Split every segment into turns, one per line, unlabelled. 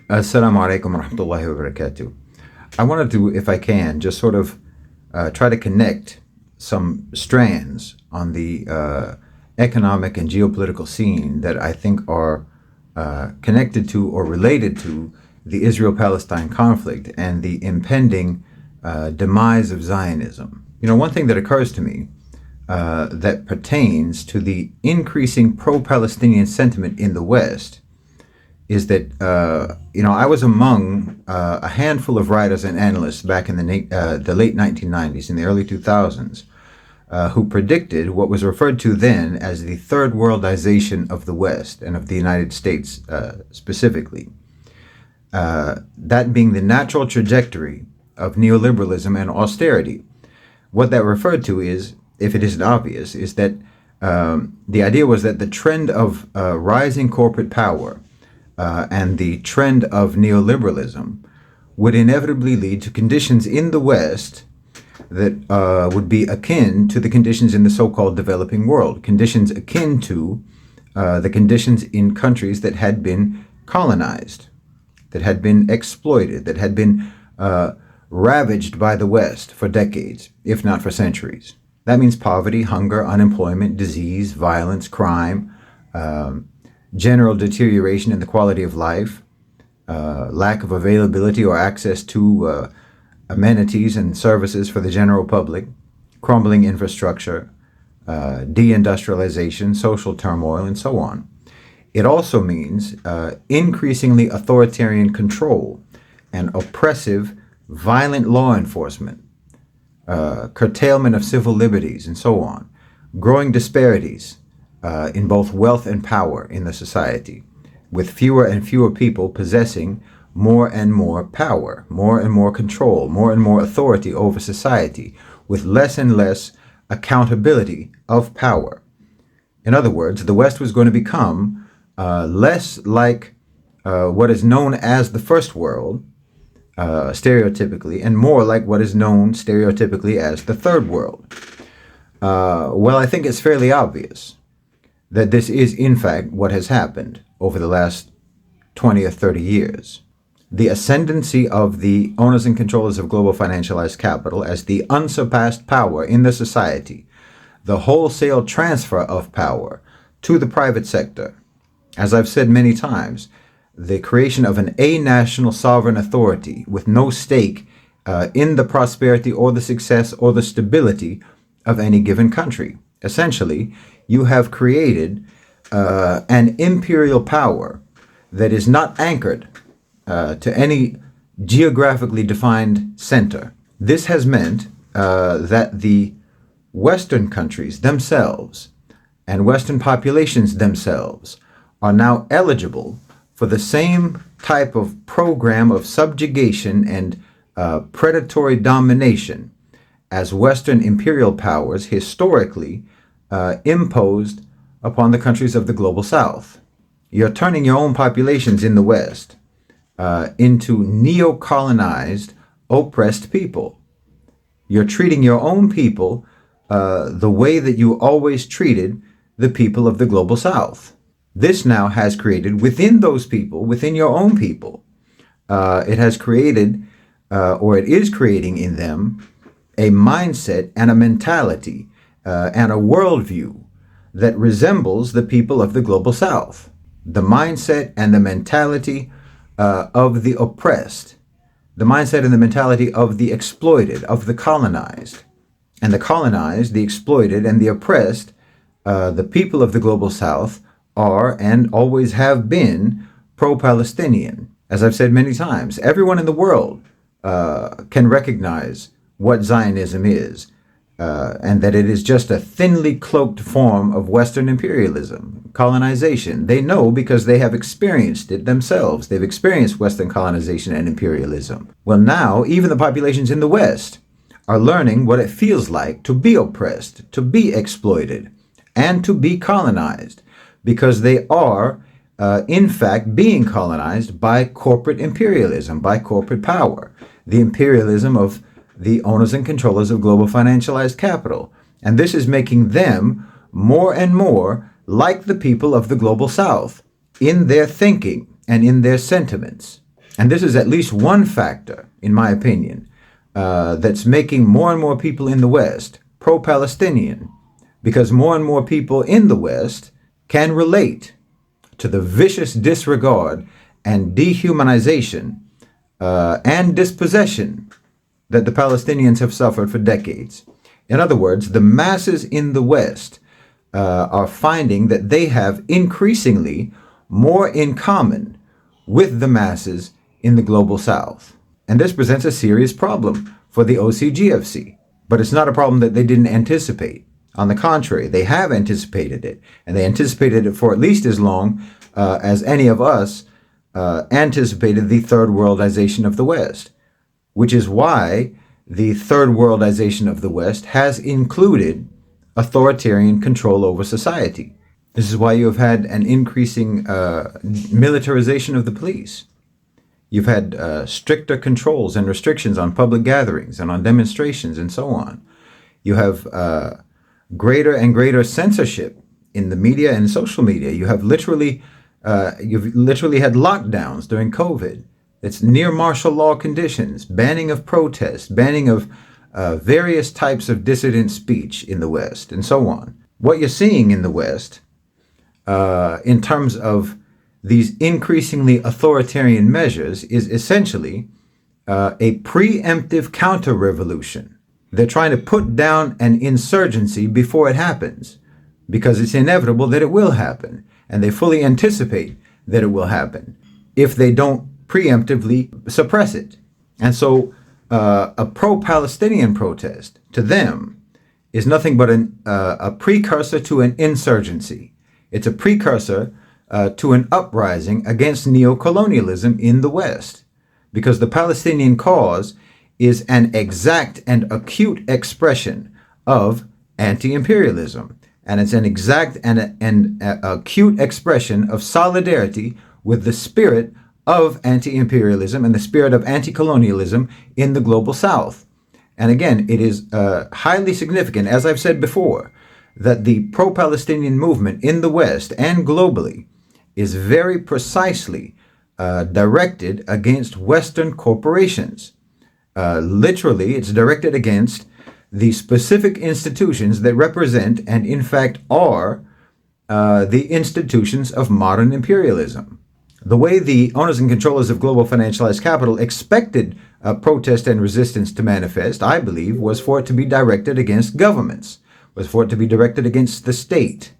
Assalamu alaikum wa rahmatullahi wa barakatuh. I wanted to, if I can, just sort of try to connect some strands on the economic and geopolitical scene that I think are connected to or related to the Israel-Palestine conflict and the impending demise of Zionism. You know, one thing that occurs to me that pertains to the increasing pro-Palestinian sentiment in the West is that, I was among a handful of writers and analysts back in the late 1990s, in the early 2000s, who predicted what was referred to then as the third worldization of the West and of the United States specifically. That being the natural trajectory of neoliberalism and austerity. What that referred to is, if it isn't obvious, is that the idea was that the trend of rising corporate power and the trend of neoliberalism would inevitably lead to conditions in the West that would be akin to the conditions in the so-called developing world, conditions akin to the conditions in countries that had been colonized, that had been exploited, that had been ravaged by the West for decades, if not for centuries. That means poverty, hunger, unemployment, disease, violence, crime, general deterioration in the quality of life, lack of availability or access to amenities and services for the general public, crumbling infrastructure, deindustrialization, social turmoil, and so on. It also means increasingly authoritarian control and oppressive, violent law enforcement, curtailment of civil liberties, and so on, growing disparities in both wealth and power in the society, with fewer and fewer people possessing more and more power, more and more control, more and more authority over society, with less and less accountability of power. In other words, the West was going to become less like what is known as the First World, stereotypically, and more like what is known stereotypically as the Third World. Well, I think it's fairly obvious that this is, in fact, what has happened over the last 20 or 30 years. The ascendancy of the owners and controllers of global financialized capital as the unsurpassed power in the society, the wholesale transfer of power to the private sector. As I've said many times, the creation of an a-national sovereign authority with no stake in the prosperity or the success or the stability of any given country. Essentially, you have created an imperial power that is not anchored to any geographically defined center. This has meant that the Western countries themselves and Western populations themselves are now eligible for the same type of program of subjugation and predatory domination as Western imperial powers historically imposed upon the countries of the global South. You're turning your own populations in the West into neo-colonized, oppressed people. You're treating your own people the way that you always treated the people of the global South. This now has created within those people, within your own people, it has created, or it is creating in them, a mindset and a mentality and a worldview that resembles the people of the global South. The mindset and the mentality of the oppressed, the mindset and the mentality of the exploited, of the colonized. And the colonized, the exploited, and the oppressed, the people of the global South are and always have been pro-Palestinian. As I've said many times, everyone in the world can recognize what Zionism is, and that it is just a thinly cloaked form of Western imperialism, colonization. They know because they have experienced it themselves. They've experienced Western colonization and imperialism. Well, now, even the populations in the West are learning what it feels like to be oppressed, to be exploited, and to be colonized, because they are, in fact, being colonized by corporate imperialism, by corporate power, the imperialism of the owners and controllers of global financialized capital. And this is making them more and more like the people of the global South in their thinking and in their sentiments. And this is at least one factor, in my opinion, that's making more and more people in the West pro-Palestinian, because more and more people in the West can relate to the vicious disregard and dehumanization and dispossession that the Palestinians have suffered for decades. In other words, the masses in the West are finding that they have increasingly more in common with the masses in the global South. And this presents a serious problem for the OCGFC. But it's not a problem that they didn't anticipate. On the contrary, they have anticipated it. And they anticipated it for at least as long as any of us anticipated the third worldization of the West, which is why the third worldization of the West has included authoritarian control over society. This is why you have had an increasing militarization of the police. You've had stricter controls and restrictions on public gatherings and on demonstrations and so on. You have greater and greater censorship in the media and social media. You have you've literally had lockdowns during COVID. It's near martial law conditions, banning of protests, banning of various types of dissident speech in the West, and so on. What you're seeing in the West, in terms of these increasingly authoritarian measures, is essentially a preemptive counter-revolution. They're trying to put down an insurgency before it happens, because it's inevitable that it will happen, and they fully anticipate that it will happen if they don't preemptively suppress it. And so a pro-Palestinian protest, to them, is nothing but a precursor to an insurgency. It's a precursor to an uprising against neocolonialism in the West, because the Palestinian cause is an exact and acute expression of anti-imperialism, and it's an exact and acute expression of solidarity with the spirit of anti-imperialism and the spirit of anti-colonialism in the global South. And again, it is highly significant, as I've said before, that the pro-Palestinian movement in the West and globally is very precisely directed against Western corporations. Literally, it's directed against the specific institutions that represent and in fact are the institutions of modern imperialism. The way the owners and controllers of global financialized capital expected protest and resistance to manifest, I believe, was for it to be directed against governments, was for it to be directed against the state.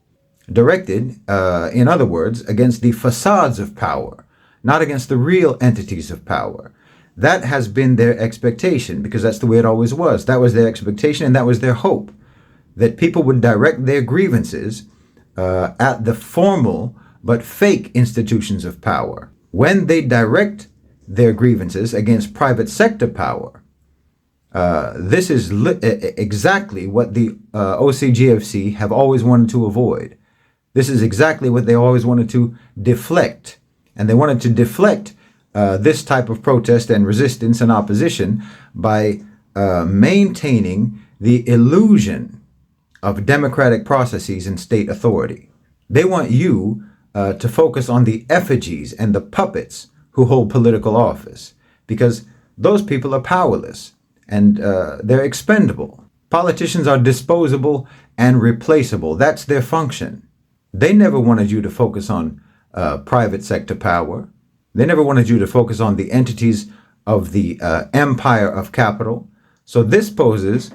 Directed, in other words, against the facades of power, not against the real entities of power. That has been their expectation, because that's the way it always was. That was their expectation, and that was their hope, that people would direct their grievances at the formal but fake institutions of power. When they direct their grievances against private sector power, this is exactly what the OCGFC have always wanted to avoid. This is exactly what they always wanted to deflect. And they wanted to deflect this type of protest and resistance and opposition by maintaining the illusion of democratic processes and state authority. They want you to focus on the effigies and the puppets who hold political office, because those people are powerless and they're expendable. Politicians are disposable and replaceable. That's their function. They never wanted you to focus on private sector power. They never wanted you to focus on the entities of the empire of capital. So this poses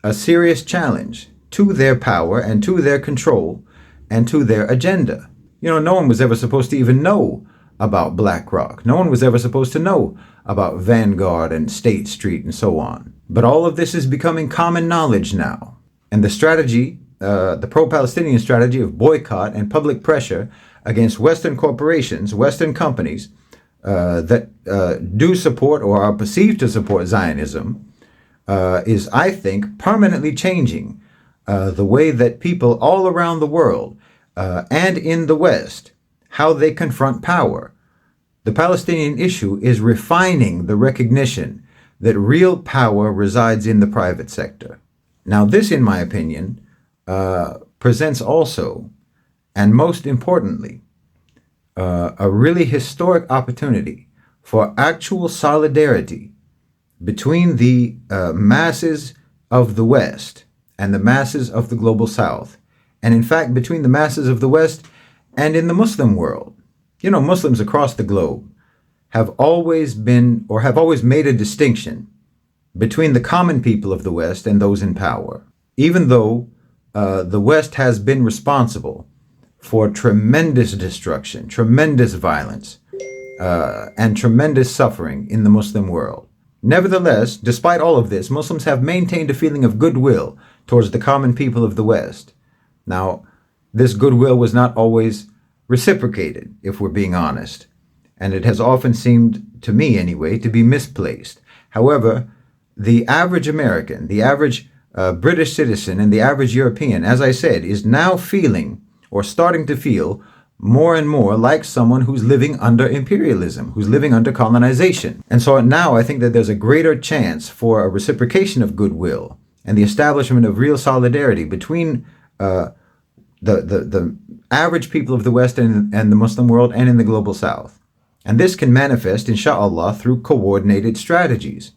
a serious challenge to their power and to their control and to their agenda. You know, no one was ever supposed to even know about BlackRock. No one was ever supposed to know about Vanguard and State Street and so on. But all of this is becoming common knowledge now. And the strategy, the pro-Palestinian strategy of boycott and public pressure against Western corporations, Western companies that do support or are perceived to support Zionism is, I think, permanently changing the way that people all around the world and in the West, how they confront power. The Palestinian issue is refining the recognition that real power resides in the private sector. Now, this, in my opinion, presents also, and most importantly, a really historic opportunity for actual solidarity between the masses of the West and the masses of the global South, and in fact between the masses of the West and in the Muslim world. You know, Muslims across the globe have always been, or have always made, a distinction between the common people of the West and those in power. Even though the West has been responsible for tremendous destruction, tremendous violence, and tremendous suffering in the Muslim world. Nevertheless, despite all of this, Muslims have maintained a feeling of goodwill towards the common people of the West. Now, this goodwill was not always reciprocated, if we're being honest, and it has often seemed, to me anyway, to be misplaced. However, the average American, the average British citizen, and the average European, as I said, is now feeling, or starting to feel, more and more like someone who's living under imperialism, who's living under colonization. And so now I think that there's a greater chance for a reciprocation of goodwill and the establishment of real solidarity between the average people of the West and the Muslim world and in the global South. And this can manifest, inshallah, through coordinated strategies.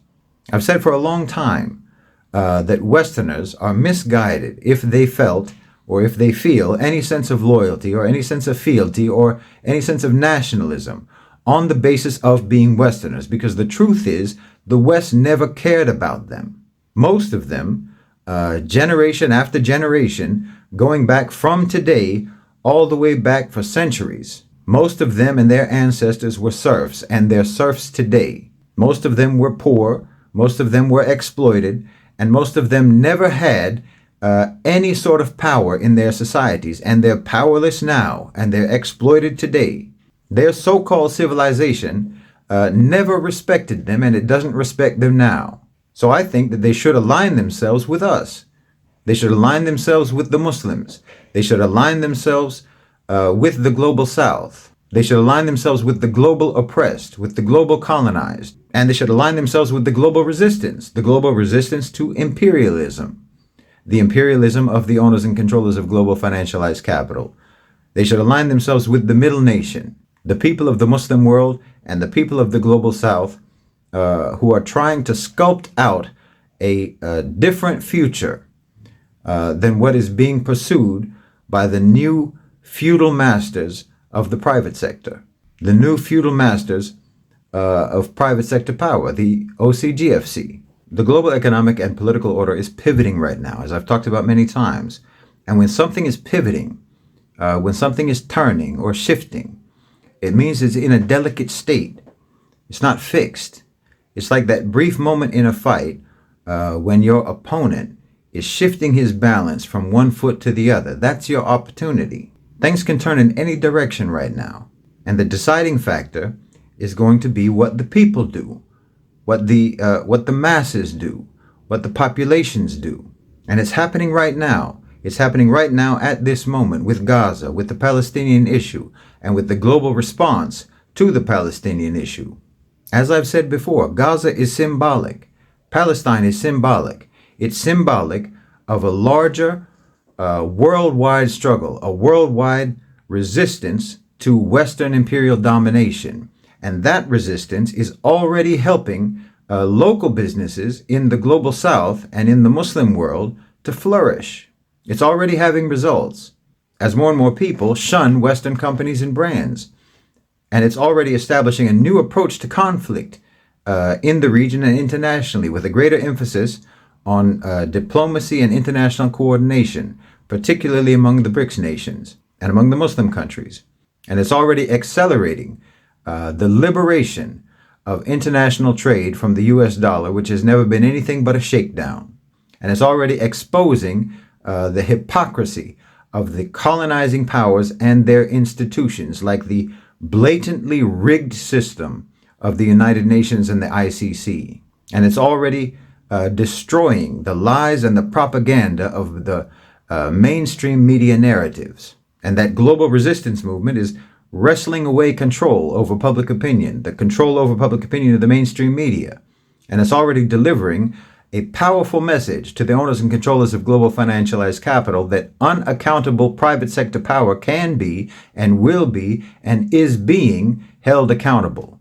I've said for a long time that Westerners are misguided if they felt, or if they feel, any sense of loyalty or any sense of fealty or any sense of nationalism on the basis of being Westerners, because the truth is the West never cared about them. Most of them, generation after generation, going back from today all the way back for centuries, most of them and their ancestors were serfs, and they're serfs today. Most of them were poor, most of them were exploited, and most of them never had any sort of power in their societies, and they're powerless now, and they're exploited today. Their so-called civilization never respected them, and it doesn't respect them now. So I think that they should align themselves with us. They should align themselves with the Muslims. They should align themselves with the global South. They should align themselves with the global oppressed, with the global colonized, and they should align themselves with the global resistance to imperialism, the imperialism of the owners and controllers of global financialized capital. They should align themselves with the middle nation, the people of the Muslim world and the people of the global South, who are trying to sculpt out a different future than what is being pursued by the new feudal masters of the private sector, the new feudal masters of private sector power, the OCGFC. The global economic and political order is pivoting right now, as I've talked about many times. And when something is pivoting, when something is turning or shifting, it means it's in a delicate state. It's not fixed. It's like that brief moment in a fight when your opponent is shifting his balance from one foot to the other. That's your opportunity. Things can turn in any direction right now. And the deciding factor is going to be what the people do, what the masses do, what the populations do. And it's happening right now. It's happening right now at this moment with Gaza, with the Palestinian issue, and with the global response to the Palestinian issue. As I've said before, Gaza is symbolic. Palestine is symbolic. It's symbolic of a larger worldwide struggle, a worldwide resistance to Western imperial domination. And that resistance is already helping local businesses in the global South and in the Muslim world to flourish. It's already having results as more and more people shun Western companies and brands. And it's already establishing a new approach to conflict in the region and internationally, with a greater emphasis on diplomacy and international coordination, particularly among the BRICS nations and among the Muslim countries. And it's already accelerating the liberation of international trade from the US dollar, which has never been anything but a shakedown. And it's already exposing the hypocrisy of the colonizing powers and their institutions, like the blatantly rigged system of the United Nations and the ICC. And it's already destroying the lies and the propaganda of the mainstream media narratives. And that global resistance movement is wrestling away control over public opinion, the control over public opinion of the mainstream media. And it's already delivering a powerful message to the owners and controllers of global financialized capital that unaccountable private sector power can be and will be and is being held accountable.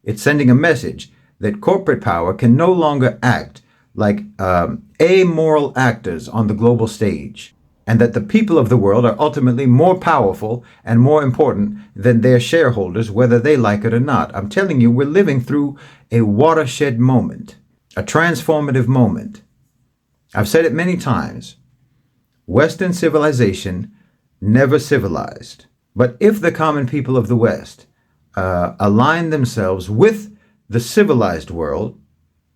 It's sending a message that corporate power can no longer act like amoral actors on the global stage, and that the people of the world are ultimately more powerful and more important than their shareholders, whether they like it or not. I'm telling you, we're living through a watershed moment, a transformative moment. I've said it many times. Western civilization never civilized. But if the common people of the West align themselves with the civilized world,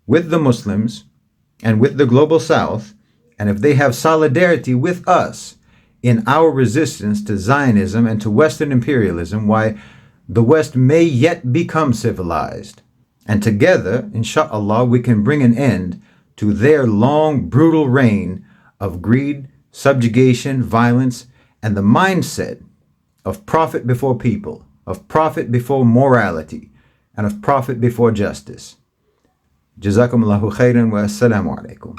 with the Muslims, and with the global South, and if they have solidarity with us in our resistance to Zionism and to Western imperialism, why the West may yet become civilized. And together, inshallah, we can bring an end to their long, brutal reign of greed, subjugation, violence, and the mindset of profit before people, of profit before morality, and of profit before justice. Jazakumullahu khairan wa assalamu alaikum.